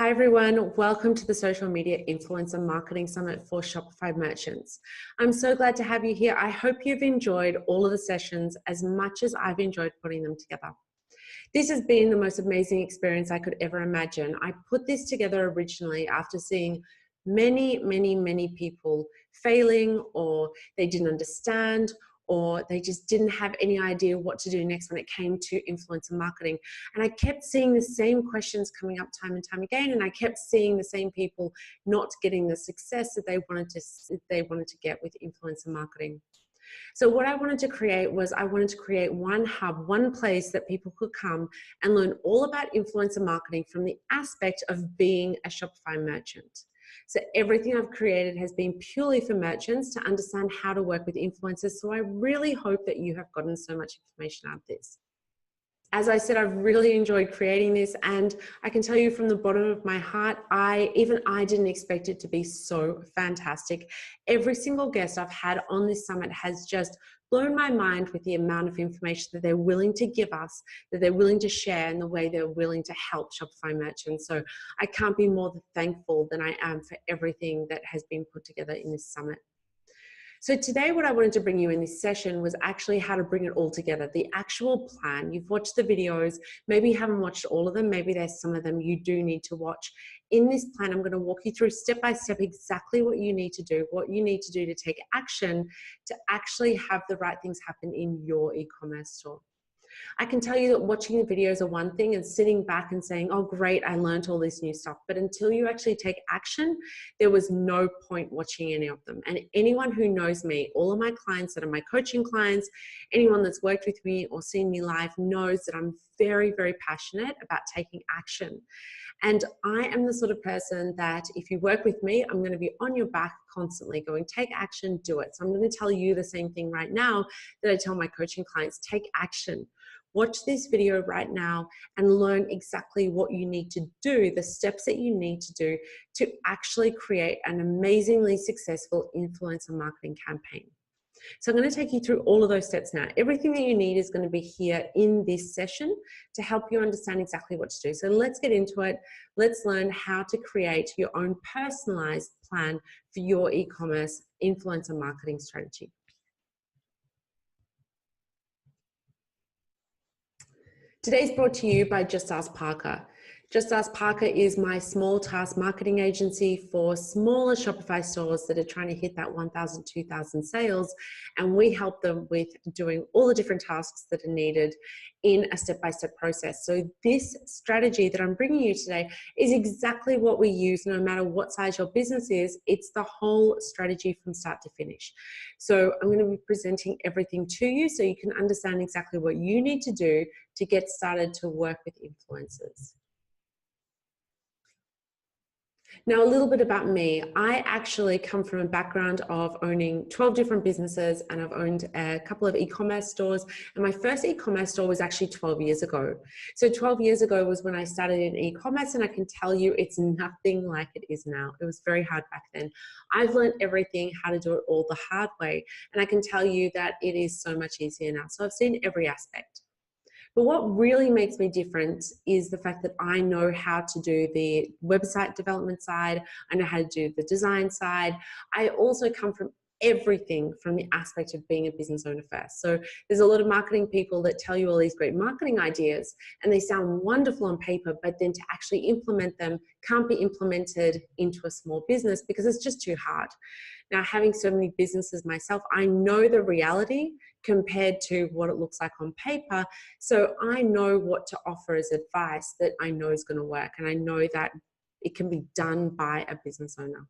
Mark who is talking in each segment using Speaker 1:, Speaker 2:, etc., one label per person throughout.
Speaker 1: Hi everyone, welcome to the Social Media Influencer Marketing Summit for Shopify merchants. I'm so glad to have you here. I hope you've enjoyed all of the sessions as much as I've enjoyed putting them together. This has been the most amazing experience I could ever imagine. I put this together originally after seeing many people failing, or they didn't understand, or they just didn't have any idea what to do next when it came to influencer marketing. And I kept seeing the same questions coming up time and time again, and I kept seeing the same people not getting the success that they wanted to get with influencer marketing. So what I wanted to create was one hub, one place that people could come and learn all about influencer marketing from the aspect of being a Shopify merchant. So everything I've created has been purely for merchants to understand how to work with influencers. So I really hope that you have gotten so much information out of this. As I said, I've really enjoyed creating this, and I can tell you from the bottom of my heart, even I didn't expect it to be so fantastic. Every single guest I've had on this summit has just blown my mind with the amount of information that they're willing to give us, that they're willing to share, and the way they're willing to help Shopify merchants. So I can't be more thankful than I am for everything that has been put together in this summit. So today what I wanted to bring you in this session was actually how to bring it all together, the actual plan. You've watched the videos, maybe you haven't watched all of them, maybe there's some of them you do need to watch. In this plan, I'm going to walk you through step by step exactly what you need to do to take action to actually have the right things happen in your e-commerce store. I can tell you that watching the videos are one thing and sitting back and saying, oh great, I learned all this new stuff. But until you actually take action, there was no point watching any of them. And anyone who knows me, all of my clients that are my coaching clients, anyone that's worked with me or seen me live knows that I'm very passionate about taking action. And I am the sort of person that if you work with me, I'm going to be on your back constantly going, take action, do it. So I'm going to tell you the same thing right now that I tell my coaching clients, take action. Watch this video right now and learn exactly what you need to do, the steps that you need to do to actually create an amazingly successful influencer marketing campaign. So I'm going to take you through all of those steps now. Everything that you need is going to be here in this session to help you understand exactly what to do. So let's get into it. Let's learn how to create your own personalized plan for your e-commerce influencer marketing strategy. Today's brought to you by Just Ask Parker. Just Ask Parker is my small task marketing agency for smaller Shopify stores that are trying to hit that 1,000, 2,000 sales. And we help them with doing all the different tasks that are needed in a step-by-step process. So this strategy that I'm bringing you today is exactly what we use no matter what size your business is. It's the whole strategy from start to finish. So I'm going to be presenting everything to you so you can understand exactly what you need to do to get started to work with influencers. Now, a little bit about me. I actually come from a background of owning 12 different businesses, and I've owned a couple of e-commerce stores. And my first e-commerce store was actually 12 years ago. So 12 years ago was when I started in e-commerce, and I can tell you it's nothing like it is now. It was very hard back then. I've learned everything, how to do it all the hard way. And I can tell you that it is so much easier now. So I've seen every aspect. But what really makes me different is the fact that I know how to do the website development side. I know how to do the design side. I also come from everything from the aspect of being a business owner first. So there's a lot of marketing people that tell you all these great marketing ideas and they sound wonderful on paper, but then to actually implement them can't be implemented into a small business because it's just too hard. Now, having so many businesses myself, I know the reality compared to what it looks like on paper. So I know what to offer as advice that I know is going to work. And I know that it can be done by a business owner.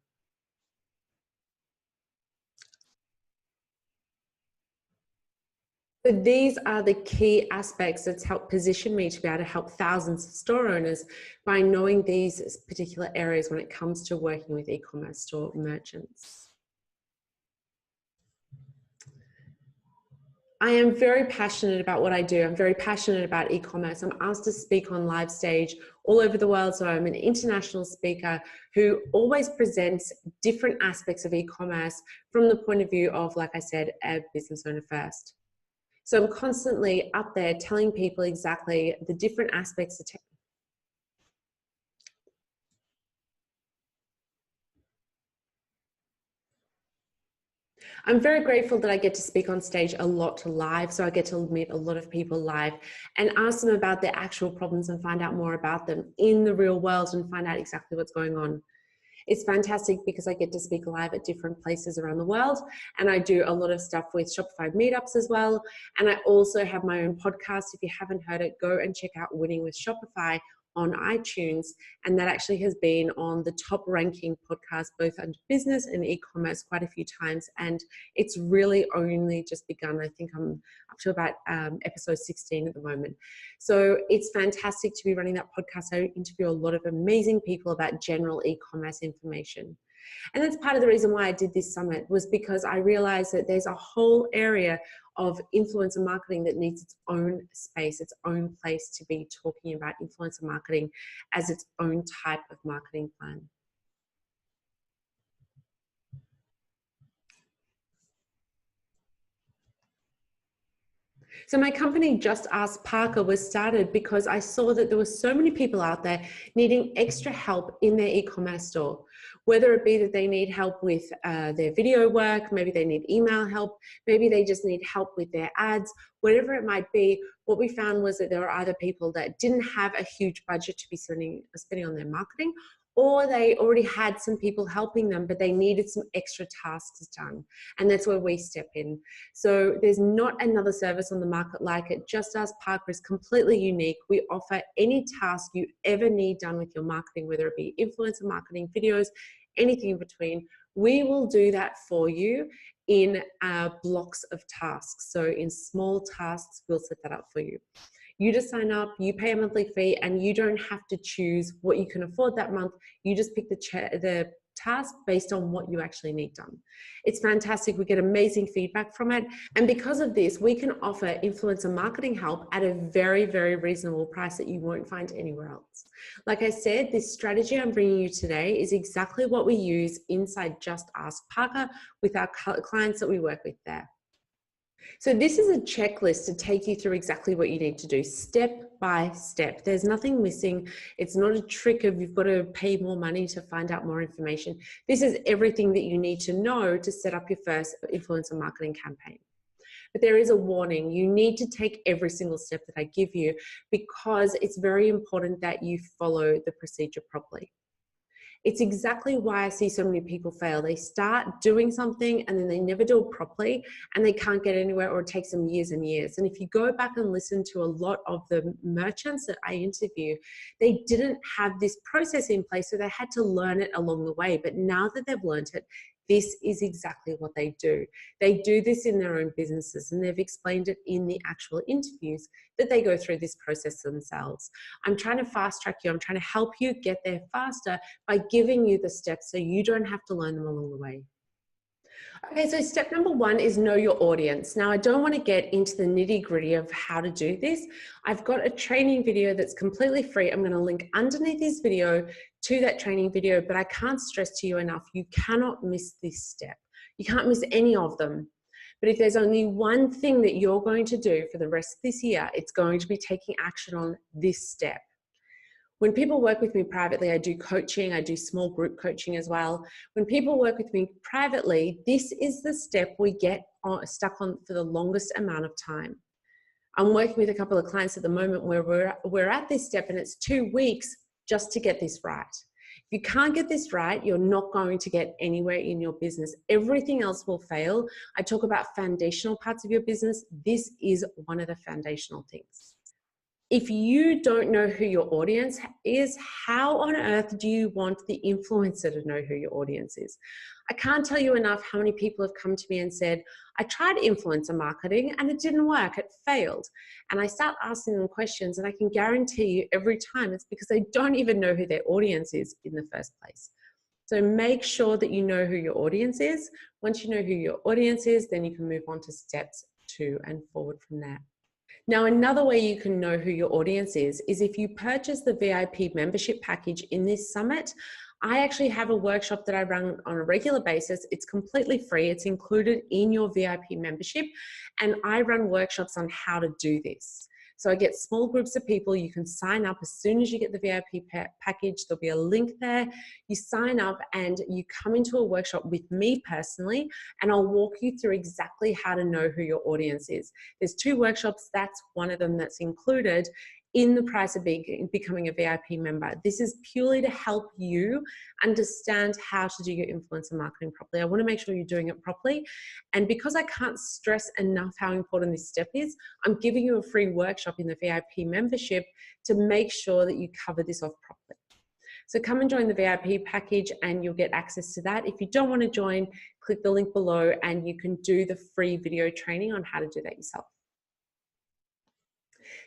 Speaker 1: So these are the key aspects that's helped position me to be able to help thousands of store owners by knowing these particular areas when it comes to working with e-commerce store merchants. I am very passionate about what I do. I'm very passionate about e-commerce. I'm asked to speak on live stage all over the world. So I'm an international speaker who always presents different aspects of e-commerce from the point of view of, like I said, a business owner first. So I'm constantly up there telling people exactly the different aspects of I'm very grateful that I get to speak on stage a lot live, so I get to meet a lot of people live and ask them about their actual problems and find out more about them in the real world and find out exactly what's going on. It's fantastic because I get to speak live at different places around the world, and I do a lot of stuff with Shopify meetups as well. And I also have my own podcast. If you haven't heard it, go and check out Winning with Shopify on iTunes. And that actually has been on the top ranking podcast, both under business and e-commerce quite a few times. And it's really only just begun. I think I'm up to about episode 16 at the moment. So it's fantastic to be running that podcast. I interview a lot of amazing people about general e-commerce information. And that's part of the reason why I did this summit, was because I realized that there's a whole area of influencer marketing that needs its own space, its own place to be talking about influencer marketing as its own type of marketing plan. So my company, Just Ask Parker, was started because I saw that there were so many people out there needing extra help in their e-commerce store, whether it be that they need help with their video work, maybe they need email help, maybe they just need help with their ads, whatever it might be. What we found was that there were either people that didn't have a huge budget to be spending on their marketing, or they already had some people helping them, but they needed some extra tasks done. And that's where we step in. So there's not another service on the market like it. Just Ask Parker is completely unique. We offer any task you ever need done with your marketing, whether it be influencer marketing, videos, anything in between. We will do that for you in blocks of tasks. So in small tasks, we'll set that up for you. You just sign up, you pay a monthly fee, and you don't have to choose what you can afford that month. You just pick the task based on what you actually need done. It's fantastic. We get amazing feedback from it. And because of this, we can offer influencer marketing help at a very, very reasonable price that you won't find anywhere else. Like I said, this strategy I'm bringing you today is exactly what we use inside Just Ask Parker with our clients that we work with there. So this is a checklist to take you through exactly what you need to do step by step. There's nothing missing. It's not a trick of you've got to pay more money to find out more information. This is everything that you need to know to set up your first influencer marketing campaign. But there is a warning. You need to take every single step that I give you because it's very important that you follow the procedure properly. It's exactly why I see so many people fail. They start doing something and then they never do it properly and they can't get anywhere, or it takes them years and years. And if you go back and listen to a lot of the merchants that I interview, they didn't have this process in place, so they had to learn it along the way. But now that they've learned it, this is exactly what they do. They do this in their own businesses, and they've explained it in the actual interviews that they go through this process themselves. I'm trying to fast track you. I'm trying to help you get there faster by giving you the steps so you don't have to learn them along the way. Okay, so step number one is know your audience. Now, I don't want to get into the nitty gritty of how to do this. I've got a training video that's completely free. I'm going to link underneath this video to that training video, but I can't stress to you enough, you cannot miss this step. You can't miss any of them. But if there's only one thing that you're going to do for the rest of this year, it's going to be taking action on this step. When people work with me privately, I do coaching, I do small group coaching as well. When people work with me privately, this is the step we get stuck on for the longest amount of time. I'm working with a couple of clients at the moment where we're at this step and it's 2 weeks just to get this right. If you can't get this right, you're not going to get anywhere in your business. Everything else will fail. I talk about foundational parts of your business. This is one of the foundational things. If you don't know who your audience is, how on earth do you want the influencer to know who your audience is? I can't tell you enough how many people have come to me and said, I tried influencer marketing and it didn't work, it failed. And I start asking them questions and I can guarantee you every time it's because they don't even know who their audience is in the first place. So make sure that you know who your audience is. Once you know who your audience is, then you can move on to steps 2 and forward from there. Now, another way you can know who your audience is if you purchase the VIP membership package in this summit. I actually have a workshop that I run on a regular basis. It's completely free. It's included in your VIP membership. And I run workshops on how to do this. So I get small groups of people. You can sign up as soon as you get the VIP package. There'll be a link there. You sign up and you come into a workshop with me personally, and I'll walk you through exactly how to know who your audience is. There's 2 workshops. That's one of them that's included in the price of becoming a VIP member. This is purely to help you understand how to do your influencer marketing properly. I want to make sure you're doing it properly. And because I can't stress enough how important this step is, I'm giving you a free workshop in the VIP membership to make sure that you cover this off properly. So come and join the VIP package and you'll get access to that. If you don't want to join, click the link below and you can do the free video training on how to do that yourself.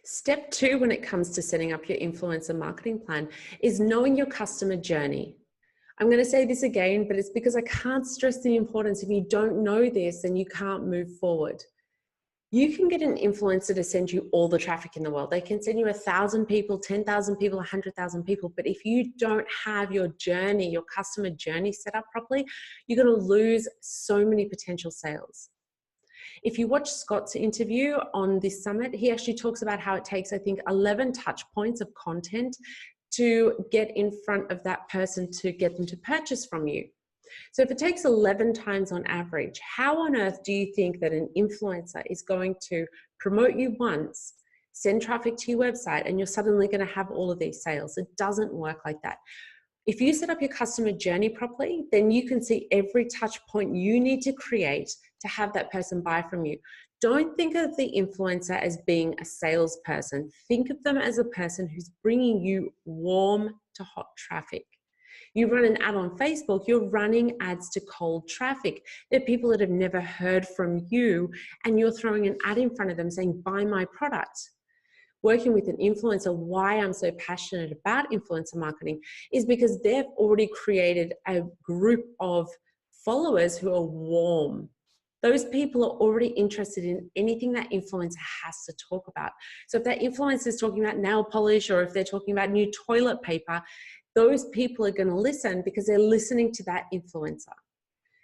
Speaker 1: Step 2 when it comes to setting up your influencer marketing plan is knowing your customer journey. I'm going to say this again, but it's because I can't stress the importance. If you don't know this, then you can't move forward. You can get an influencer to send you all the traffic in the world. They can send you 1,000 people, 10,000 people, 100,000 people. But if you don't have your journey, your customer journey set up properly, you're going to lose so many potential sales. If you watch Scott's interview on this summit, he actually talks about how it takes, I think, 11 touch points of content to get in front of that person to get them to purchase from you. So if it takes 11 times on average, how on earth do you think that an influencer is going to promote you once, send traffic to your website, and you're suddenly going to have all of these sales? It doesn't work like that. If you set up your customer journey properly, then you can see every touch point you need to create to have that person buy from you. Don't think of the influencer as being a salesperson. Think of them as a person who's bringing you warm to hot traffic. You run an ad on Facebook, you're running ads to cold traffic. They're people that have never heard from you, and you're throwing an ad in front of them saying, buy my product. Working with an influencer, why I'm so passionate about influencer marketing is because they've already created a group of followers who are warm. Those people are already interested in anything that influencer has to talk about. So if that influencer is talking about nail polish, or if they're talking about new toilet paper, those people are going to listen because they're listening to that influencer.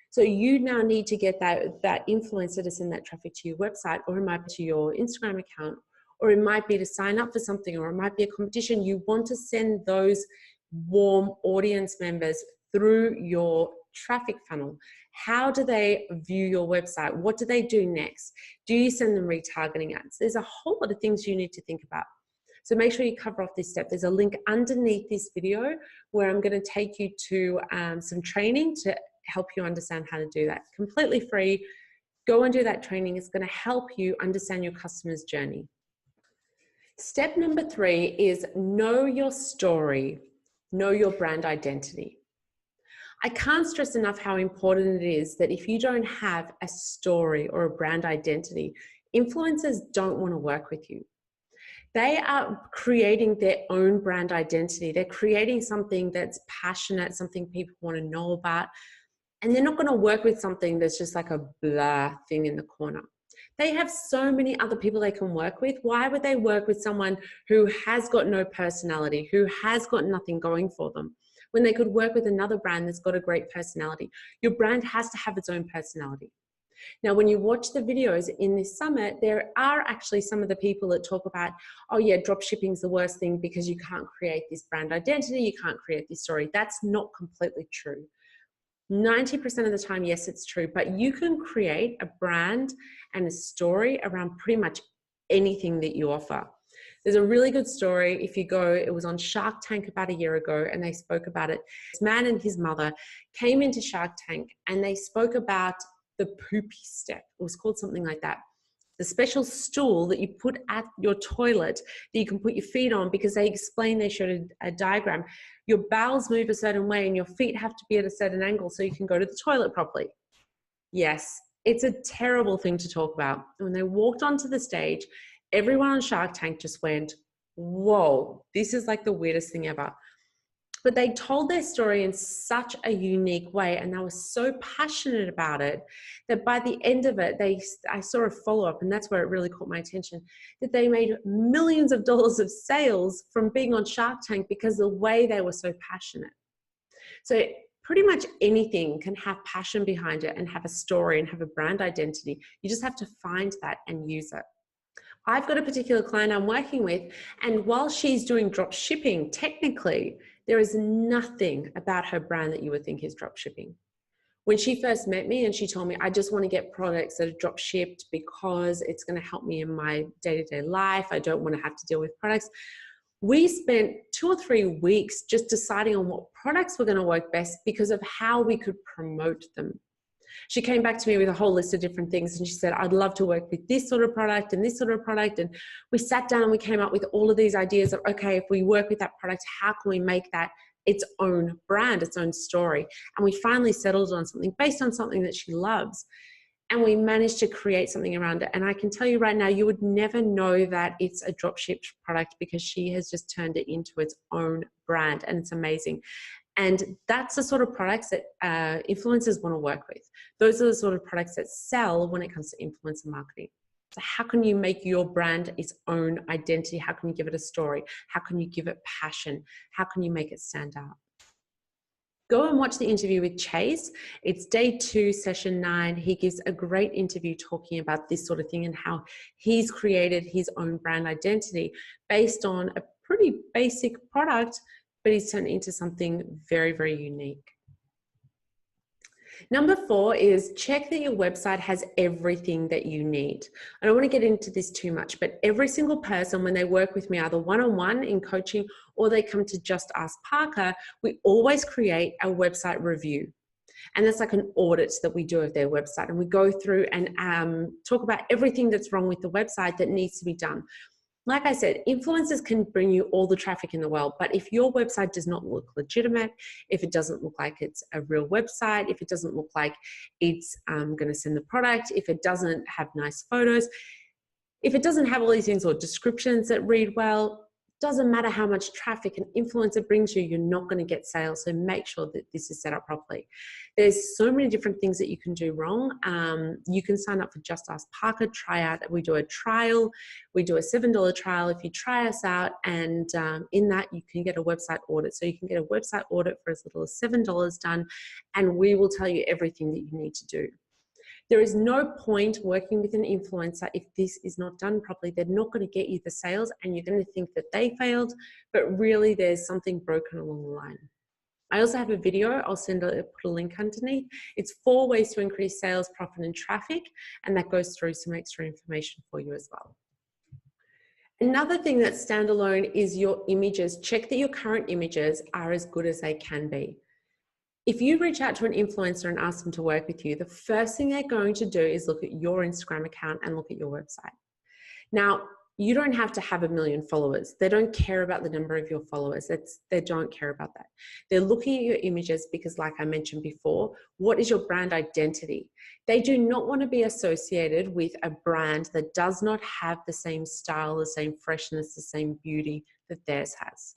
Speaker 1: So you now need to get that influencer to send that traffic to your website, or it might be to your Instagram account, or it might be to sign up for something, or it might be a competition. You want to send those warm audience members through your traffic funnel. How do they view your website? What do they do next? Do you send them retargeting ads? There's a whole lot of things you need to think about. So make sure you cover off this step. There's a link underneath this video where I'm going to take you to some training to help you understand how to do that. Completely free. Go and do that training. It's going to help you understand your customer's journey. Step number 3 is know your story, know your brand identity. I can't stress enough how important it is that if you don't have a story or a brand identity, influencers don't want to work with you. They are creating their own brand identity. They're creating something that's passionate, something people want to know about, and they're not going to work with something that's just like a blah thing in the corner. They have so many other people they can work with. Why would they work with someone who has got no personality, who has got nothing going for them, when they could work with another brand that's got a great personality? Your brand has to have its own personality. Now, when you watch the videos in this summit, there are actually some of the people that talk about, oh yeah, drop shipping is the worst thing because you can't create this brand identity, you can't create this story. That's not completely true. 90% of the time, yes, it's true, but you can create a brand and a story around pretty much anything that you offer. There's a really good story. If you go, it was on Shark Tank about a year ago, and they spoke about it. This man and his mother came into Shark Tank and they spoke about the poopy step. It was called something like that. The special stool that you put at your toilet that you can put your feet on, because they explained, they showed a diagram. Your bowels move a certain way and your feet have to be at a certain angle so you can go to the toilet properly. Yes, it's a terrible thing to talk about. When they walked onto the stage, everyone on Shark Tank just went, whoa, this is like the weirdest thing ever. But they told their story in such a unique way, and they were so passionate about it that by the end of it, I saw a follow-up, and that's where it really caught my attention, that they made millions of dollars of sales from being on Shark Tank because the way they were so passionate. So pretty much anything can have passion behind it and have a story and have a brand identity. You just have to find that and use it. I've got a particular client I'm working with, and while she's doing drop shipping, technically, there is nothing about her brand that you would think is drop shipping. When she first met me and she told me, I just want to get products that are drop shipped because it's going to help me in my day-to-day life. I don't want to have to deal with products. We spent 2 or 3 weeks just deciding on what products were going to work best because of how we could promote them. She came back to me with a whole list of different things, and she said, I'd love to work with this sort of product and this sort of product. And we sat down and we came up with all of these ideas of, okay, if we work with that product, how can we make that its own brand, its own story? And we finally settled on something based on something that she loves. And we managed to create something around it. And I can tell you right now, you would never know that it's a drop shipped product because she has just turned it into its own brand, and it's amazing. And that's the sort of products that influencers want to work with. Those are the sort of products that sell when it comes to influencer marketing. So how can you make your brand its own identity? How can you give it a story? How can you give it passion? How can you make it stand out? Go and watch the interview with Chase. It's day 2, session 9. He gives a great interview talking about this sort of thing and how he's created his own brand identity based on a pretty basic product, but he's turned it into something very, very unique. Number 4 is check that your website has everything that you need. I don't want to get into this too much, but every single person, when they work with me, either one-on-one in coaching or they come to Just Ask Parker, we always create a website review. And that's like an audit that we do of their website. And we go through and talk about everything that's wrong with the website that needs to be done. Like I said, influencers can bring you all the traffic in the world, but if your website does not look legitimate, if it doesn't look like it's a real website, if it doesn't look like it's going to send the product, if it doesn't have nice photos, if it doesn't have all these things or descriptions that read well, doesn't matter how much traffic an influencer brings you, you're not going to get sales. So make sure that this is set up properly. There's so many different things that you can do wrong. You can sign up for Just Ask Parker, try out. We do a trial. We do a $7 trial if you try us out. And in that, you can get a website audit. So you can get a website audit for as little as $7 done. And we will tell you everything that you need to do. There is no point working with an influencer if this is not done properly. They're not going to get you the sales and you're going to think that they failed, but really there's something broken along the line. I also have a video, I'll put a link underneath. It's 4 ways to increase sales, profit, and traffic, and that goes through some extra information for you as well. Another thing that's standalone is your images. Check that your current images are as good as they can be. If you reach out to an influencer and ask them to work with you, the first thing they're going to do is look at your Instagram account and look at your website. Now, you don't have to have 1 million followers. They don't care about the number of your followers. They don't care about that. They're looking at your images because, like I mentioned before, what is your brand identity? They do not want to be associated with a brand that does not have the same style, the same freshness, the same beauty that theirs has.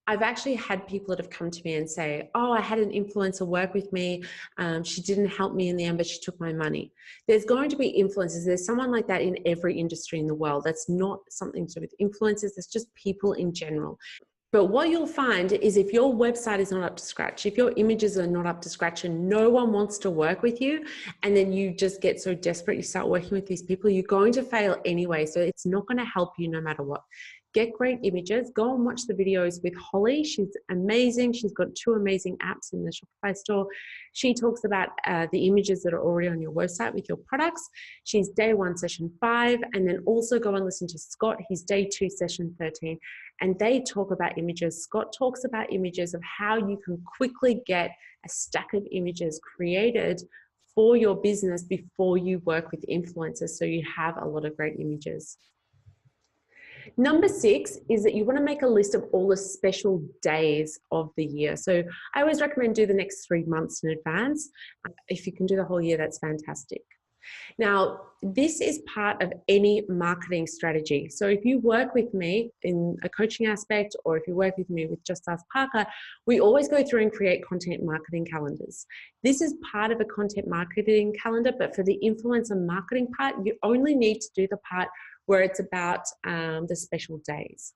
Speaker 1: I've actually had people that have come to me and say, oh, I had an influencer work with me. She didn't help me in the end, but she took my money. There's going to be influencers. There's someone like that in every industry in the world. That's not something to do with influencers. That's just people in general. But what you'll find is if your website is not up to scratch, if your images are not up to scratch and no one wants to work with you, and then you just get so desperate, you start working with these people, you're going to fail anyway. So it's not going to help you no matter what. Get great images. Go and watch the videos with Holly. She's amazing. She's got 2 amazing apps in the Shopify store. She talks about the images that are already on your website with your products. She's day 1, session 5. And then also go and listen to Scott. He's day 2, session 13. And they talk about images. Scott talks about images of how you can quickly get a stack of images created for your business before you work with influencers. So you have a lot of great images. Number 6 is that you want to make a list of all the special days of the year. So I always recommend do the next 3 months in advance. If you can do the whole year, that's fantastic. Now, this is part of any marketing strategy. So if you work with me in a coaching aspect, or if you work with me with Just Ask Parker, we always go through and create content marketing calendars. This is part of a content marketing calendar, but for the influencer marketing part, you only need to do the part where it's about the special days.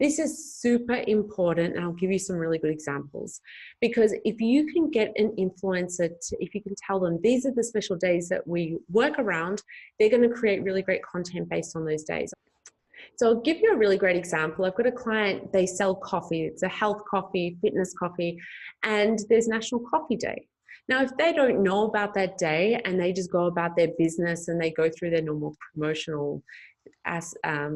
Speaker 1: This is super important, and I'll give you some really good examples. Because if you can get an influencer if you can tell them these are the special days that we work around, they're going to create really great content based on those days. So I'll give you a really great example. I've got a client, they sell coffee. It's a health coffee, fitness coffee, and there's National Coffee Day. Now, if they don't know about that day and they just go about their business and they go through their normal promotional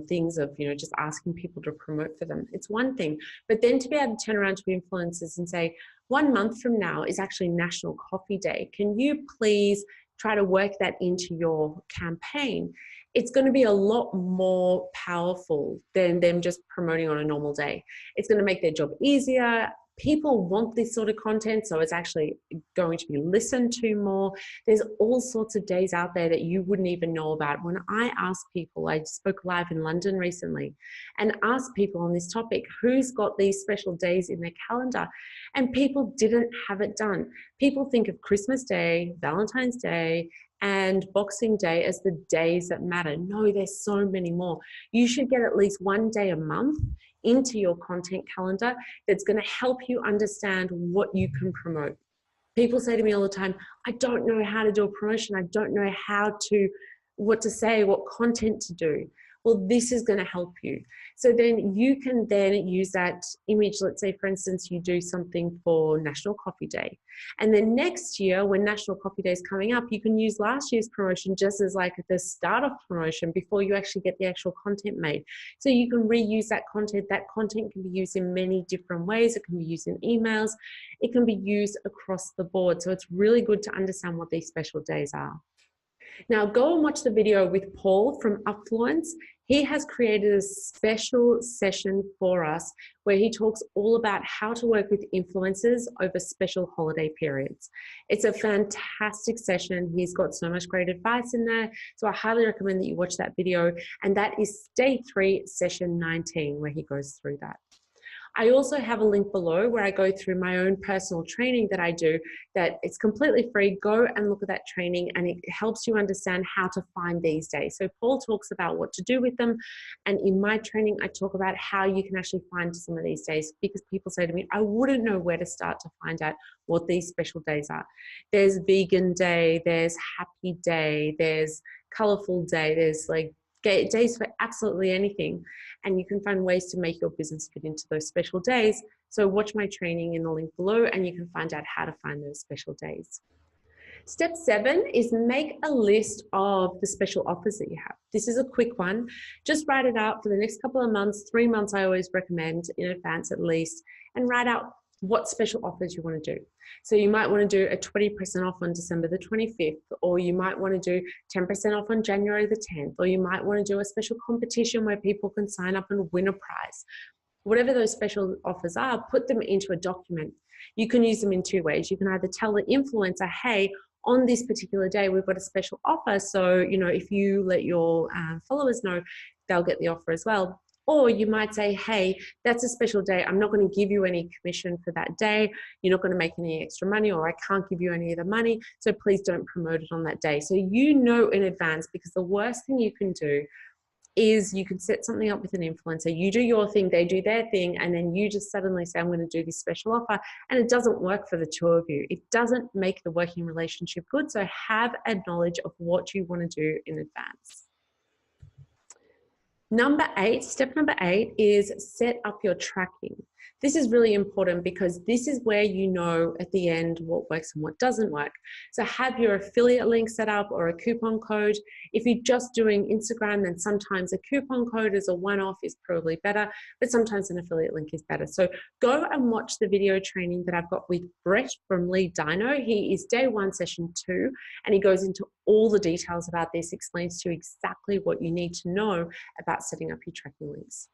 Speaker 1: things of, just asking people to promote for them, it's one thing. But then to be able to turn around to influencers and say, 1 month from now is actually National Coffee Day. Can you please try to work that into your campaign? It's going to be a lot more powerful than them just promoting on a normal day. It's going to make their job easier. People want this sort of content, so it's actually going to be listened to more. There's all sorts of days out there that you wouldn't even know about. When I ask people, I spoke live in London recently and asked people on this topic, who's got these special days in their calendar? And people didn't have it done. People think of Christmas Day, Valentine's Day, and Boxing Day as the days that matter. No, there's so many more. You should get at least 1 day a month into your content calendar that's going to help you understand what you can promote. People say to me all the time, I don't know how to do a promotion. I don't know what to say, what content to do. Well, this is going to help you. So then you can then use that image. Let's say, for instance, you do something for National Coffee Day. And then next year, when National Coffee Day is coming up, you can use last year's promotion just as like the start of promotion before you actually get the actual content made. So you can reuse that content. That content can be used in many different ways. It can be used in emails. It can be used across the board. So it's really good to understand what these special days are. Now go and watch the video with Paul from Upfluence. He has created a special session for us where he talks all about how to work with influencers over special holiday periods. It's a fantastic session. He's got so much great advice in there. So I highly recommend that you watch that video. And that is day 3, session 19, where he goes through that. I also have a link below where I go through my own personal training that I do, that it's completely free. Go and look at that training and it helps you understand how to find these days. So Paul talks about what to do with them. And in my training, I talk about how you can actually find some of these days, because people say to me, I wouldn't know where to start to find out what these special days are. There's Vegan Day, there's Happy Day, there's Colorful Day, there's like days for absolutely anything, and you can find ways to make your business fit into those special days. So watch my training in the link below and you can find out how to find those special days. Step 7 is make a list of the special offers that you have. This is a quick one. Just write it out for the next couple of months, 3 months I always recommend in advance at least, and write out what special offers you want to do. So you might want to do a 20% off on December the 25th, or you might want to do 10% off on January the 10th, or you might want to do a special competition where people can sign up and win a prize. Whatever those special offers are, put them into a document. You can use them in 2 ways. You can either tell the influencer, hey, on this particular day, we've got a special offer. So, if you let your followers know, they'll get the offer as well. Or you might say, hey, that's a special day. I'm not going to give you any commission for that day. You're not going to make any extra money, or I can't give you any of the money. So please don't promote it on that day. So you know in advance, because the worst thing you can do is you can set something up with an influencer. You do your thing, they do their thing, and then you just suddenly say, I'm going to do this special offer, and it doesn't work for the 2 of you. It doesn't make the working relationship good. So have a knowledge of what you want to do in advance. Step number 8 is set up your tracking. This is really important because this is where you know at the end what works and what doesn't work. So have your affiliate link set up or a coupon code. If you're just doing Instagram, then sometimes a coupon code as a one-off is probably better, but sometimes an affiliate link is better. So go and watch the video training that I've got with Brett from Lead Dino. He is day 1, session 2, and he goes into all the details about this, explains to you exactly what you need to know about setting up your tracking links.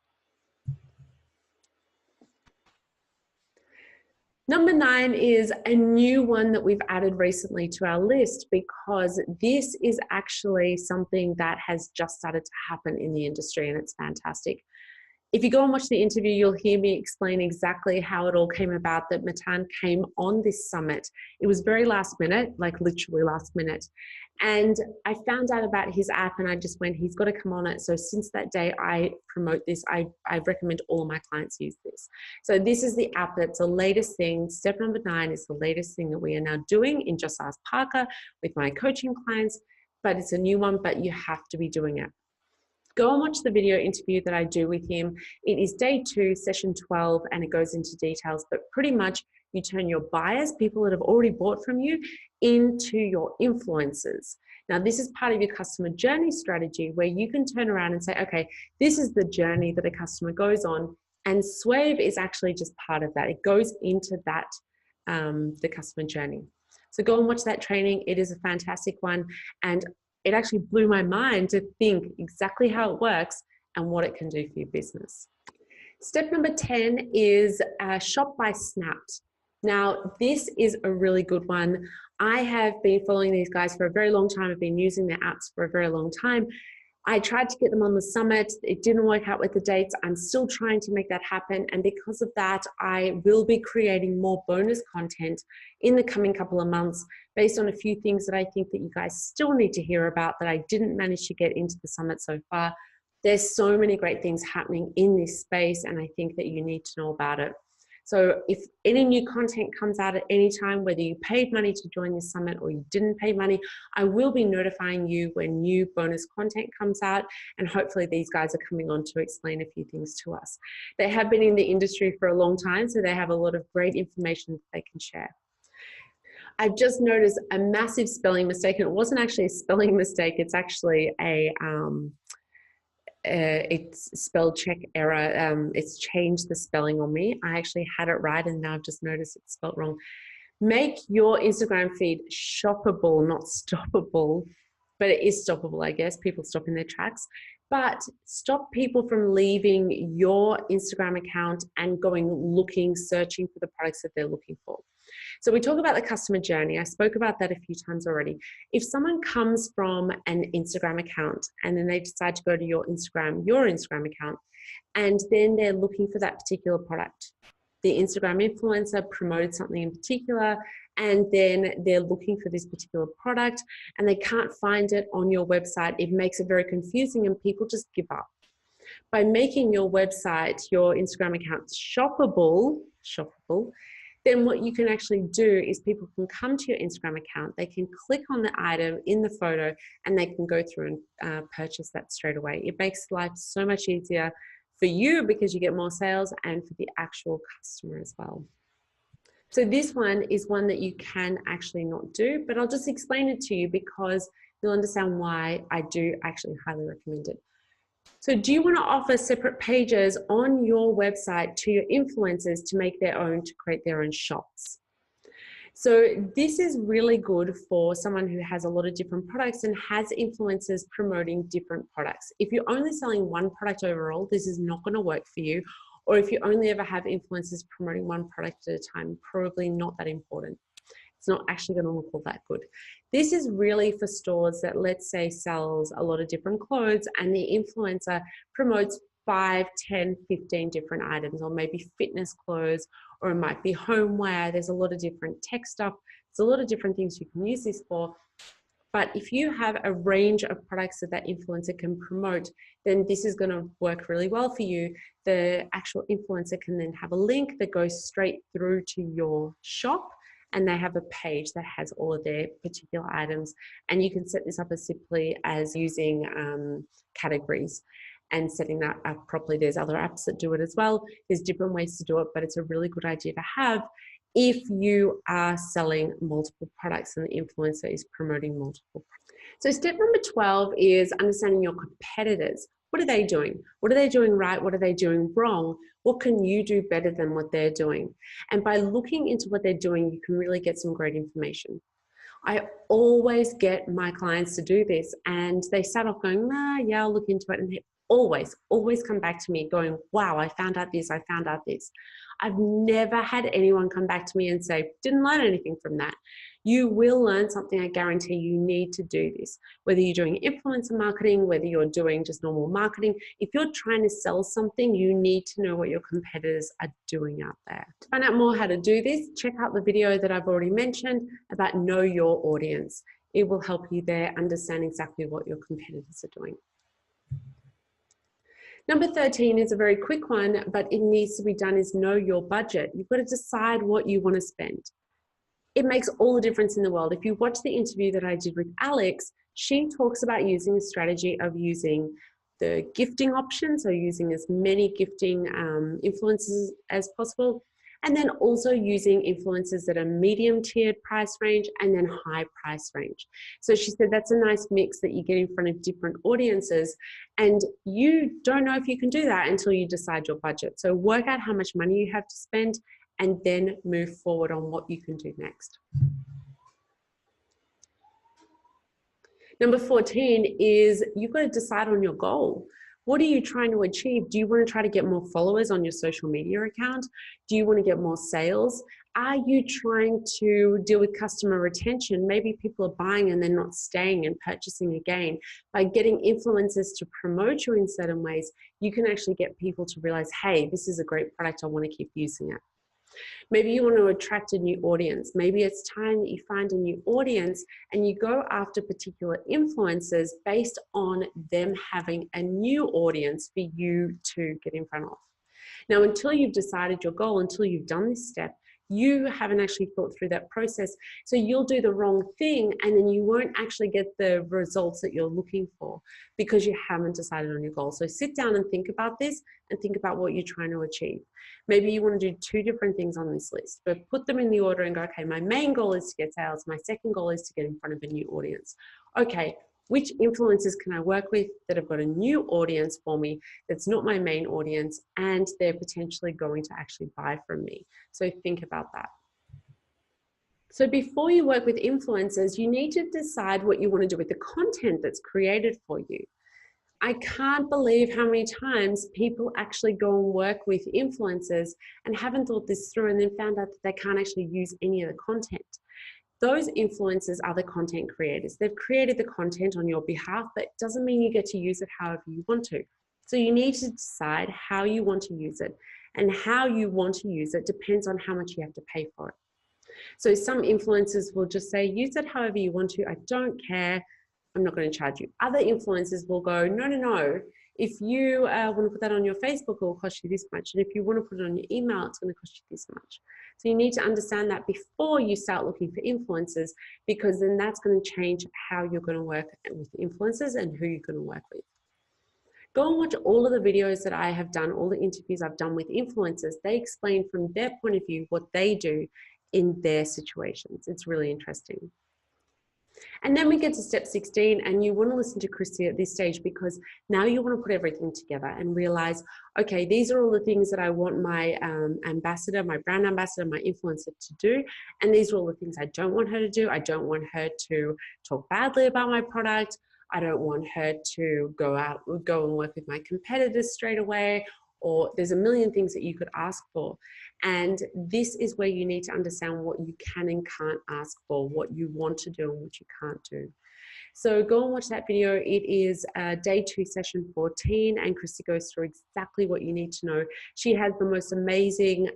Speaker 1: Number 9 is a new one that we've added recently to our list, because this is actually something that has just started to happen in the industry, and it's fantastic. If you go and watch the interview, you'll hear me explain exactly how it all came about that Matan came on this summit. It was very last minute, like literally last minute. And I found out about his app and I just went, he's got to come on it. So since that day, I promote this. I recommend all of my clients use this. So this is the app that's the latest thing. Step number 9 is the latest thing that we are now doing in Just Ask Parker with my coaching clients, but it's a new one, but you have to be doing it. Go and watch the video interview that I do with him. It is day 2, session 12, and it goes into details, but pretty much you turn your buyers, people that have already bought from you, into your influencers. Now, this is part of your customer journey strategy where you can turn around and say, okay, this is the journey that a customer goes on, and Swave is actually just part of that. It goes into that, the customer journey. So go and watch that training. It is a fantastic one. And it actually blew my mind to think exactly how it works and what it can do for your business. Step number 10 is Shop by Snapped. Now, this is a really good one. I have been following these guys for a very long time. I've been using their apps for a very long time. I tried to get them on the summit. It didn't work out with the dates. I'm still trying to make that happen. And because of that, I will be creating more bonus content in the coming couple of months based on a few things that I think that you guys still need to hear about that I didn't manage to get into the summit so far. There's so many great things happening in this space, and I think that you need to know about it. So if any new content comes out at any time, whether you paid money to join this summit or you didn't pay money, I will be notifying you when new bonus content comes out. And hopefully these guys are coming on to explain a few things to us. They have been in the industry for a long time, so they have a lot of great information that they can share. I've just noticed a massive spelling mistake, and it wasn't actually a spelling mistake. It's actually it's spell check error. It's changed the spelling on me. I actually had it right, and now I've just noticed it's spelled wrong. Make your Instagram feed shoppable, not stoppable, but it is stoppable, I guess. People stop in their tracks, but stop people from leaving your Instagram account and going looking, searching for the products that they're looking for. So we talk about the customer journey. I spoke about that a few times already. If someone comes from an Instagram account and then they decide to go to your Instagram account, and then they're looking for that particular product, the Instagram influencer promoted something in particular, and then they're looking for this particular product and they can't find it on your website, it makes it very confusing and people just give up. By making your website, your Instagram account shoppable, then what you can actually do is people can come to your Instagram account, they can click on the item in the photo, and they can go through and purchase that straight away. It makes life so much easier for you because you get more sales, and for the actual customer as well. So this one is one that you can actually not do, but I'll just explain it to you because you'll understand why I do actually highly recommend it. So do you want to offer separate pages on your website to your influencers to make their own, to create their own shops? So this is really good for someone who has a lot of different products and has influencers promoting different products. If you're only selling one product overall, this is not going to work for you. Or if you only ever have influencers promoting one product at a time, probably not that important. It's not actually going to look all that good. This is really for stores that, let's say, sells a lot of different clothes and the influencer promotes 5, 10, 15 different items, or maybe fitness clothes, or it might be homeware. There's a lot of different tech stuff. There's a lot of different things you can use this for. But if you have a range of products that that influencer can promote, then this is going to work really well for you. The actual influencer can then have a link that goes straight through to your shop, and they have a page that has all of their particular items. And you can set this up as simply as using categories and setting that up properly. There's other apps that do it as well. There's different ways to do it, but it's a really good idea to have if you are selling multiple products and the influencer is promoting multiple products. So step number 12 is understanding your competitors. What are they doing? What are they doing right? What are they doing wrong? What can you do better than what they're doing? And by looking into what they're doing, you can really get some great information. I always get my clients to do this, and they start off going, yeah, I'll look into it. And they always come back to me going, wow, I found out this, I found out this. I've never had anyone come back to me and say, didn't learn anything from that. You will learn something. I guarantee you need to do this. Whether you're doing influencer marketing, whether you're doing just normal marketing, if you're trying to sell something, you need to know what your competitors are doing out there. To find out more how to do this, check out the video that I've already mentioned about know your audience. It will help you there understand exactly what your competitors are doing. Number 13 is a very quick one, but it needs to be done, is know your budget. You've got to decide what you want to spend. It makes all the difference in the world. If you watch the interview that I did with Alex, she talks about using a strategy of using the gifting option, so using as many gifting influencers as possible, and then also using influencers that are medium tiered price range and then high price range. So she said that's a nice mix that you get in front of different audiences, and you don't know if you can do that until you decide your budget. So work out how much money you have to spend and then move forward on what you can do next. Number 14 is you've got to decide on your goal. What are you trying to achieve? Do you want to try to get more followers on your social media account? Do you want to get more sales? Are you trying to deal with customer retention? Maybe people are buying and they're not staying and purchasing again. By getting influencers to promote you in certain ways, you can actually get people to realize, hey, this is a great product, I want to keep using it. Maybe you want to attract a new audience. Maybe it's time that you find a new audience and you go after particular influencers based on them having a new audience for you to get in front of. Now, until you've decided your goal, until you've done this step, you haven't actually thought through that process. So you'll do the wrong thing and then you won't actually get the results that you're looking for because you haven't decided on your goal. So sit down and think about this and think about what you're trying to achieve. Maybe you want to do 2 different things on this list, but put them in the order and go, okay, my main goal is to get sales. My second goal is to get in front of a new audience. Okay, which influencers can I work with that have got a new audience for me that's not my main audience and they're potentially going to actually buy from me? So think about that. So before you work with influencers, you need to decide what you want to do with the content that's created for you. I can't believe how many times people actually go and work with influencers and haven't thought this through and then found out that they can't actually use any of the content. Those influencers are the content creators. They've created the content on your behalf, but it doesn't mean you get to use it however you want to. So you need to decide how you want to use it, and how you want to use it depends on how much you have to pay for it. So some influencers will just say, use it however you want to. I don't care. I'm not going to charge you. Other influencers will go, no, no, no. If you want to put that on your Facebook, it will cost you this much. And if you want to put it on your email, it's going to cost you this much. So you need to understand that before you start looking for influencers, because then that's going to change how you're going to work with influencers and who you're going to work with. Go and watch all of the videos that I have done, all the interviews I've done with influencers. They explain from their point of view what they do in their situations. It's really interesting. And then we get to step 16, and you want to listen to Christy at this stage, because now you want to put everything together and realize, okay, these are all the things that I want my ambassador, my brand ambassador, my influencer to do. And these are all the things I don't want her to do. I don't want her to talk badly about my product. I don't want her to go and work with my competitors straight away, or there's a million things that you could ask for. And this is where you need to understand what you can and can't ask for, what you want to do and what you can't do. So go and watch that video. It is day 2, session 14, and Christy goes through exactly what you need to know. She has the most amazing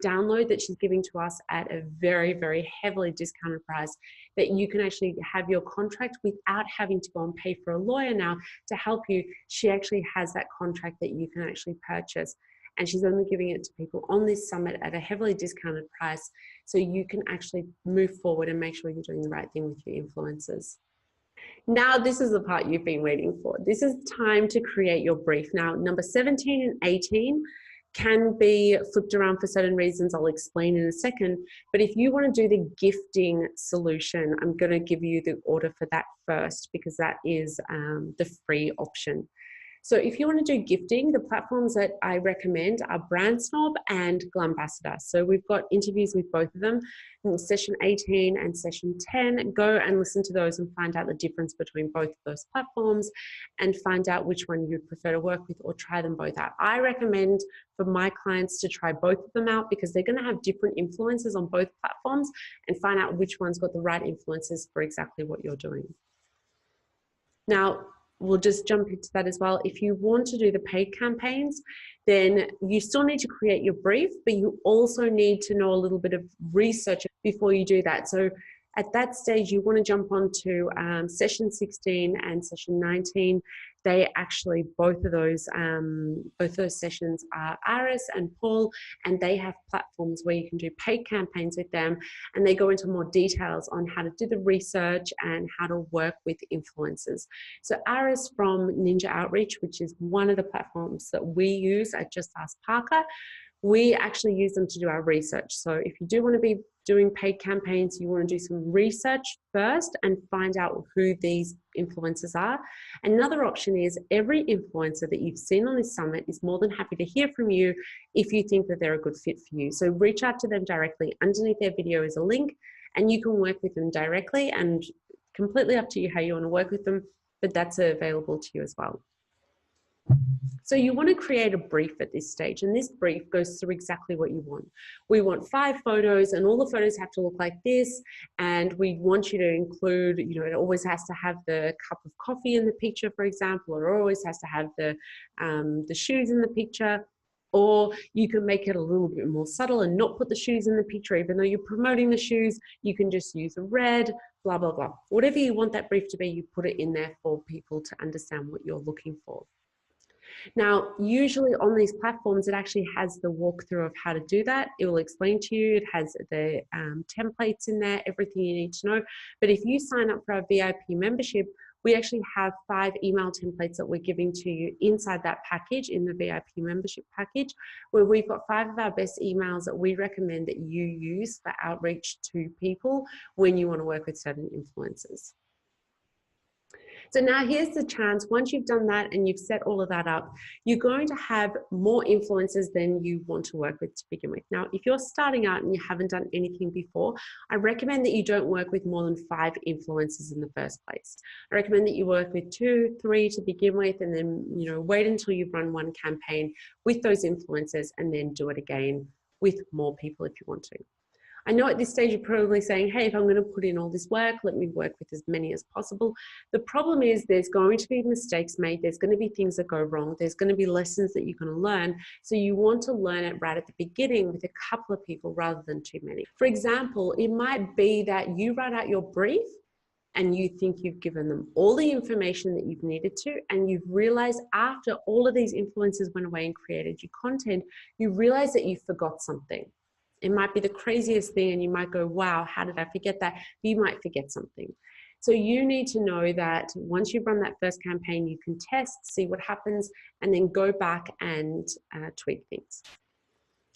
Speaker 1: download that she's giving to us at a very, very heavily discounted price, that you can actually have your contract without having to go and pay for a lawyer now to help you. She actually has that contract that you can actually purchase. And she's only giving it to people on this summit at a heavily discounted price, so you can actually move forward and make sure you're doing the right thing with your influencers. Now, this is the part you've been waiting for. This is time to create your brief. Now, number 17 and 18 can be flipped around for certain reasons. I'll explain in a second. But if you want to do the gifting solution, I'm going to give you the order for that first, because that is the free option. So if you want to do gifting, the platforms that I recommend are Brand Snob and Glambassador. So we've got interviews with both of them in session 18 and session 10. Go and listen to those and find out the difference between both of those platforms and find out which one you'd prefer to work with, or try them both out. I recommend for my clients to try both of them out because they're going to have different influences on both platforms, and find out which one's got the right influences for exactly what you're doing. Now, we'll just jump into that as well. If you want to do the paid campaigns, then you still need to create your brief, but you also need to know a little bit of research before you do that. So at that stage, you want to jump onto session 16 and session 19. They actually, both of those sessions are Iris and Paul, and they have platforms where you can do paid campaigns with them, and they go into more details on how to do the research and how to work with influencers. So Iris from Ninja Outreach, which is one of the platforms that we use at Just Ask Parker, we actually use them to do our research. So if you do want to be doing paid campaigns, you want to do some research first and find out who these influencers are. Another option is every influencer that you've seen on this summit is more than happy to hear from you if you think that they're a good fit for you. So reach out to them directly. Underneath their video is a link, and you can work with them directly, and completely up to you how you want to work with them, but that's available to you as well. So you want to create a brief at this stage, and this brief goes through exactly what you want. We want 5 photos, and all the photos have to look like this, and we want you to include, you know, it always has to have the cup of coffee in the picture, for example, or it always has to have the shoes in the picture. Or you can make it a little bit more subtle and not put the shoes in the picture, even though you're promoting the shoes. You can just use a red, blah, blah, blah. Whatever you want that brief to be, you put it in there for people to understand what you're looking for. Now, usually on these platforms, it actually has the walkthrough of how to do that. It will explain to you. It has the templates in there, everything you need to know. But if you sign up for our VIP membership, we actually have 5 email templates that we're giving to you inside that package, in the VIP membership package, where we've got 5 of our best emails that we recommend that you use for outreach to people when you want to work with certain influencers. So now here's the chance. Once you've done that and you've set all of that up, you're going to have more influencers than you want to work with to begin with. Now, if you're starting out and you haven't done anything before, I recommend that you don't work with more than 5 influencers in the first place. I recommend that you work with 2, 3 to begin with, and then, you know, wait until you've run one campaign with those influencers, and then do it again with more people if you want to. I know at this stage you're probably saying, hey, if I'm going to put in all this work, let me work with as many as possible. The problem is there's going to be mistakes made. There's going to be things that go wrong. There's going to be lessons that you're going to learn. So you want to learn it right at the beginning with a couple of people rather than too many. For example, it might be that you write out your brief and you think you've given them all the information that you've needed to, and you've realized after all of these influencers went away and created your content, you realize that you forgot something. It might be the craziest thing, and you might go, wow, how did I forget that? You might forget something. So you need to know that once you've run that first campaign, you can test, see what happens, and then go back and tweak things.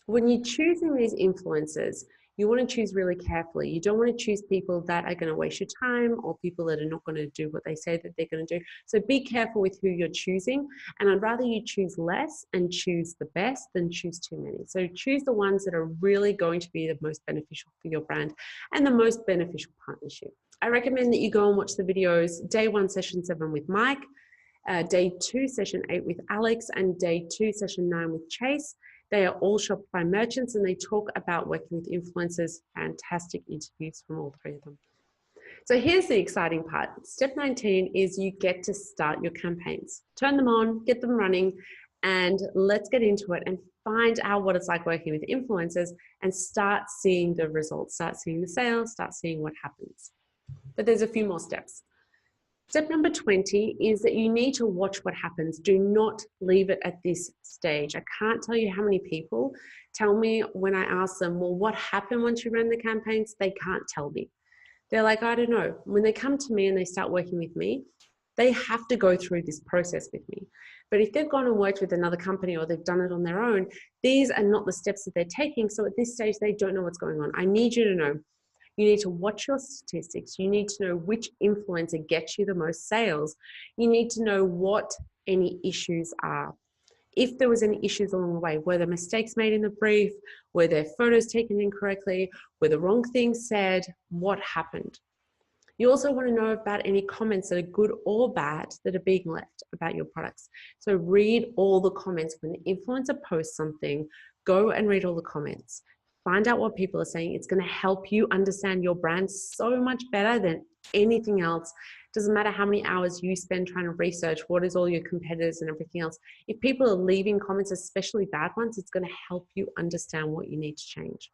Speaker 1: When you're choosing these influencers, you want to choose really carefully. You don't want to choose people that are going to waste your time, or people that are not going to do what they say that they're going to do. So be careful with who you're choosing. And I'd rather you choose less and choose the best than choose too many. So choose the ones that are really going to be the most beneficial for your brand and the most beneficial partnership. I recommend that you go and watch the videos, day 1, session 7 with Mike, day 2, session 8 with Alex, and day 2, session 9 with Chase. They are all Shopify merchants, and they talk about working with influencers. Fantastic interviews from all 3 of them. So here's the exciting part. Step 19 is you get to start your campaigns. Turn them on, get them running, and let's get into it and find out what it's like working with influencers and start seeing the results, start seeing the sales, start seeing what happens. But there's a few more steps. Step number 20 is that you need to watch what happens. Do not leave it at this stage. I can't tell you how many people tell me when I ask them, well, what happened once you ran the campaigns? They can't tell me. They're like, I don't know. When they come to me and they start working with me, they have to go through this process with me. But if they've gone and worked with another company or they've done it on their own, these are not the steps that they're taking. So at this stage, they don't know what's going on. I need you to know. You need to watch your statistics. You need to know which influencer gets you the most sales. You need to know what any issues are. If there was any issues along the way, were there mistakes made in the brief? Were there photos taken incorrectly? Were the wrong things said? What happened? You also want to know about any comments that are good or bad that are being left about your products. So read all the comments. When the influencer posts something, go and read all the comments. Find out what people are saying. It's going to help you understand your brand so much better than anything else. Doesn't matter how many hours you spend trying to research what is all your competitors and everything else. If people are leaving comments, especially bad ones, it's going to help you understand what you need to change.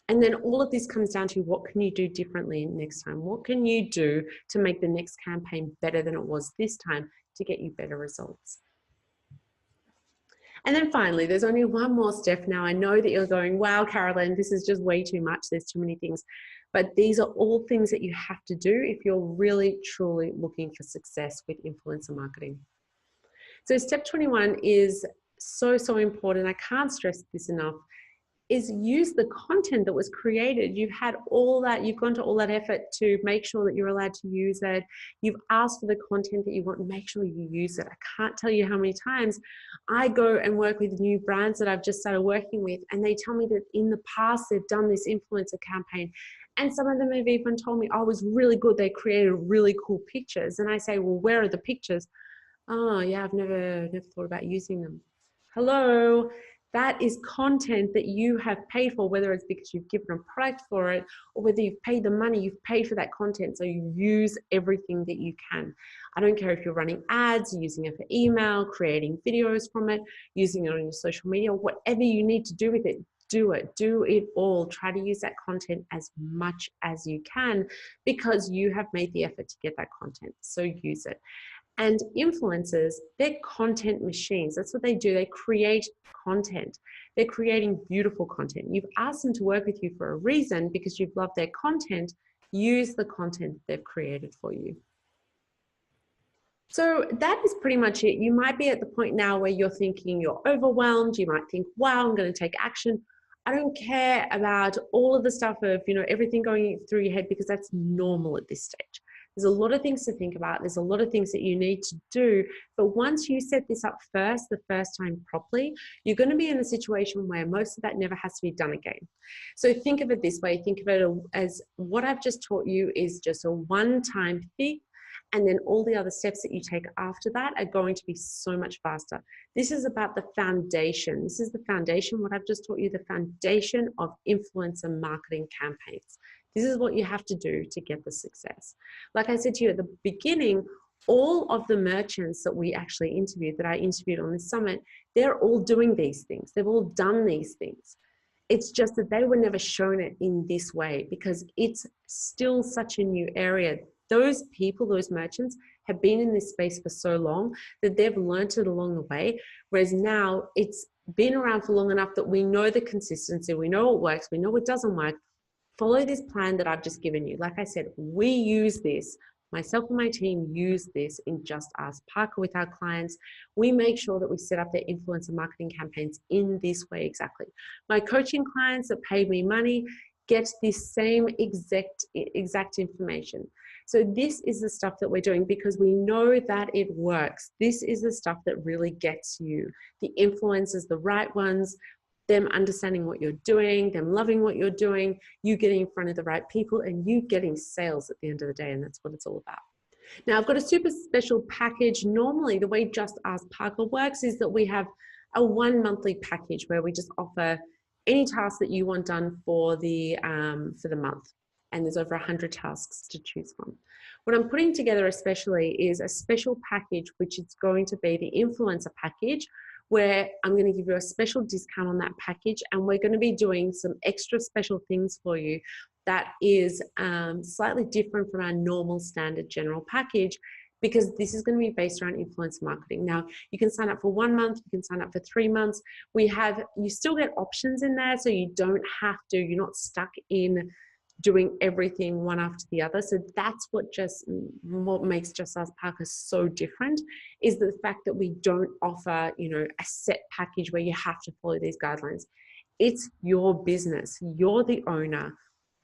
Speaker 1: And then all of this comes down to what can you do differently next time? What can you do to make the next campaign better than it was this time to get you better results? And then finally, there's only one more step now. I know that you're going, wow, Carolyn, this is just way too much. There's too many things. But these are all things that you have to do if you're really, truly looking for success with influencer marketing. So step 21 is so, so important. I can't stress this enough. Is use the content that was created. You've had all that, you've gone to all that effort to make sure that you're allowed to use it. You've asked for the content that you want, make sure you use it. I can't tell you how many times I go and work with new brands that I've just started working with, and they tell me that in the past they've done this influencer campaign. And some of them have even told me, oh, it was really good. They created really cool pictures. And I say, well, where are the pictures? Oh yeah, I've never thought about using them. Hello. That is content that you have paid for, whether it's because you've given a product for it or whether you've paid the money, you've paid for that content. So you use everything that you can. I don't care if you're running ads, using it for email, creating videos from it, using it on your social media, whatever you need to do with it, do it. Do it all. Try to use that content as much as you can because you have made the effort to get that content. So use it. And influencers, they're content machines. That's what they do. They create content. They're creating beautiful content. You've asked them to work with you for a reason because you've loved their content. Use the content they've created for you. So that is pretty much it. You might be at the point now where you're thinking you're overwhelmed. You might think, wow, I'm going to take action. I don't care about all of the stuff of, everything going through your head because that's normal at this stage. There's a lot of things to think about. There's a lot of things that you need to do. But once you set this up the first time properly, you're going to be in a situation where most of that never has to be done again. So think of it this way. Think of it as what I've just taught you is just a one-time thing. And then all the other steps that you take after that are going to be so much faster. This is about the foundation. This is the foundation, what I've just taught you, the foundation of influencer marketing campaigns. This is what you have to do to get the success. Like I said to you at the beginning, all of the merchants that we actually interviewed, that I interviewed on this summit, they're all doing these things. They've all done these things. It's just that they were never shown it in this way because it's still such a new area. Those people, those merchants have been in this space for so long that they've learned it along the way. Whereas now it's been around for long enough that we know the consistency, we know what works, we know what doesn't work. Follow this plan that I've just given you. Like I said, we use this. Myself and my team use this in Just Ask Parker with our clients. We make sure that we set up their influencer marketing campaigns in this way exactly. My coaching clients that pay me money get this same exact information. So this is the stuff that we're doing because we know that it works. This is the stuff that really gets you the influencers, the right ones, them understanding what you're doing, them loving what you're doing, you getting in front of the right people, and you getting sales at the end of the day. And that's what it's all about. Now, I've got a super special package. Normally, the way Just Ask Parker works is that we have a 1 monthly package where we just offer any task that you want done for the month. And there's over 100 tasks to choose from. What I'm putting together especially is a special package, which is going to be the influencer package, where I'm going to give you a special discount on that package. And we're going to be doing some extra special things for you that is slightly different from our normal standard general package, because this is going to be based around influencer marketing. Now, you can sign up for 1 month, you can sign up for 3 months. You still get options in there, so you don't have to, you're not stuck in doing everything one after the other. So that's what makes Just Ask Parker so different, is the fact that we don't offer, a set package where you have to follow these guidelines. It's your business. You're the owner.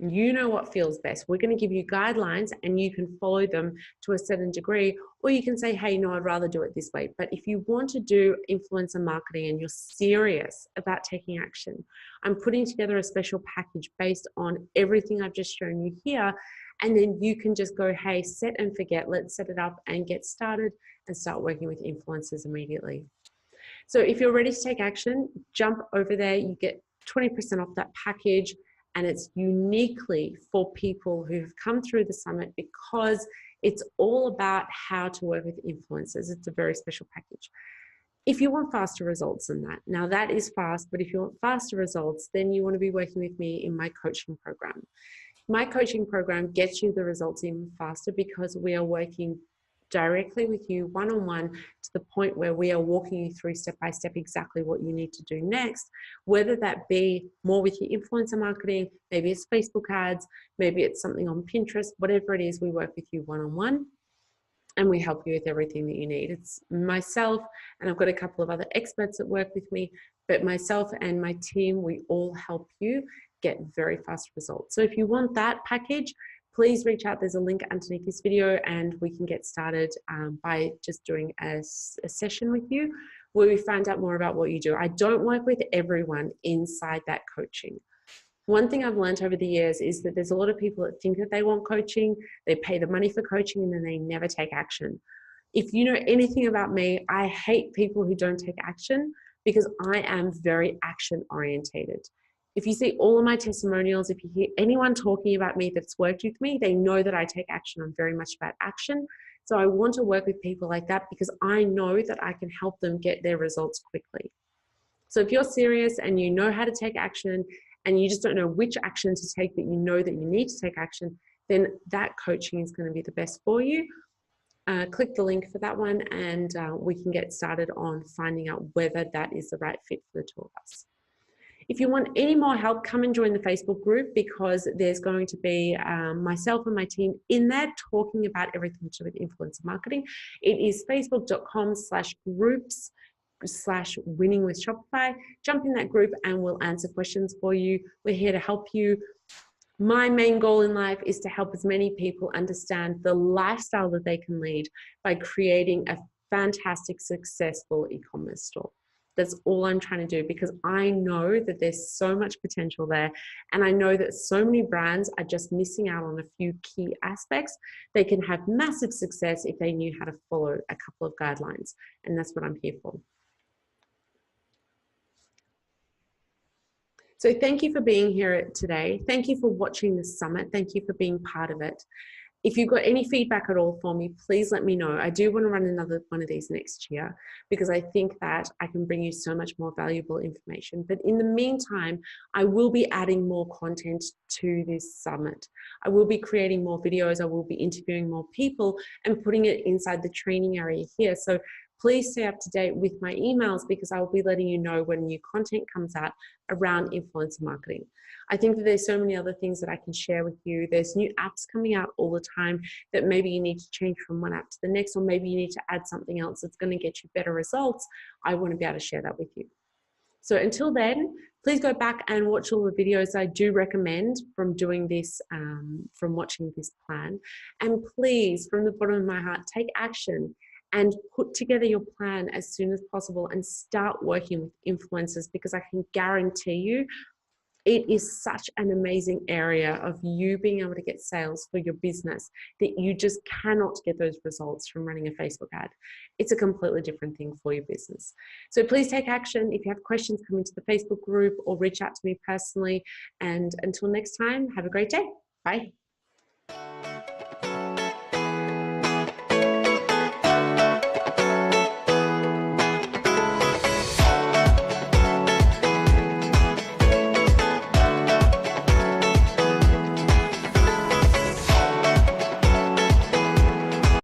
Speaker 1: You know what feels best. We're going to give you guidelines and you can follow them to a certain degree, or you can say, hey, no, I'd rather do it this way. But if you want to do influencer marketing and you're serious about taking action, I'm putting together a special package based on everything I've just shown you here. And then you can just go, hey, set and forget, let's set it up and get started and start working with influencers immediately. So if you're ready to take action, jump over there. You get 20% off that package, and it's uniquely for people who've come through the summit because it's all about how to work with influencers. It's a very special package. If you want faster results than that, now that is fast, but if you want faster results, then you want to be working with me in my coaching program. My coaching program gets you the results even faster because we are working directly with you one-on-one to the point where we are walking you through step by step exactly what you need to do next, whether that be more with your influencer marketing, maybe it's Facebook ads, maybe it's something on Pinterest, whatever it is, we work with you one-on-one and we help you with everything that you need. It's myself, and I've got a couple of other experts that work with me, but myself and my team, we all help you get very fast results. So if you want that package, please reach out. There's a link underneath this video and we can get started by just doing a session with you where we find out more about what you do. I don't work with everyone inside that coaching. One thing I've learned over the years is that there's a lot of people that think that they want coaching, they pay the money for coaching, and then they never take action. If you know anything about me, I hate people who don't take action because I am very action orientated. If you see all of my testimonials, if you hear anyone talking about me that's worked with me, they know that I take action. I'm very much about action. So I want to work with people like that because I know that I can help them get their results quickly. So if you're serious and you know how to take action and you just don't know which action to take, but you know that you need to take action, then that coaching is going to be the best for you. Click the link for that one and we can get started on finding out whether that is the right fit for the two of us. If you want any more help, come and join the Facebook group because there's going to be myself and my team in there talking about everything to do with influencer marketing. It is facebook.com/groups/winning with Shopify. Jump in that group and we'll answer questions for you. We're here to help you. My main goal in life is to help as many people understand the lifestyle that they can lead by creating a fantastic, successful e-commerce store. That's all I'm trying to do because I know that there's so much potential there. And I know that so many brands are just missing out on a few key aspects. They can have massive success if they knew how to follow a couple of guidelines. And that's what I'm here for. So thank you for being here today. Thank you for watching this summit. Thank you for being part of it. If you've got any feedback at all for me, please let me know. I do want to run another one of these next year because I think that I can bring you so much more valuable information. But in the meantime, I will be adding more content to this summit. I will be creating more videos. I will be interviewing more people and putting it inside the training area here. So please stay up to date with my emails because I will be letting you know when new content comes out around influencer marketing. I think that there's so many other things that I can share with you. There's new apps coming out all the time that maybe you need to change from one app to the next, or maybe you need to add something else that's going to get you better results. I want to be able to share that with you. So until then, please go back and watch all the videos I do recommend from doing this, from watching this plan. And please, from the bottom of my heart, take action and put together your plan as soon as possible and start working with influencers because I can guarantee you it is such an amazing area of you being able to get sales for your business that you just cannot get those results from running a Facebook ad. It's a completely different thing for your business. So please take action. If you have questions, come into the Facebook group or reach out to me personally. And until next time, have a great day. Bye.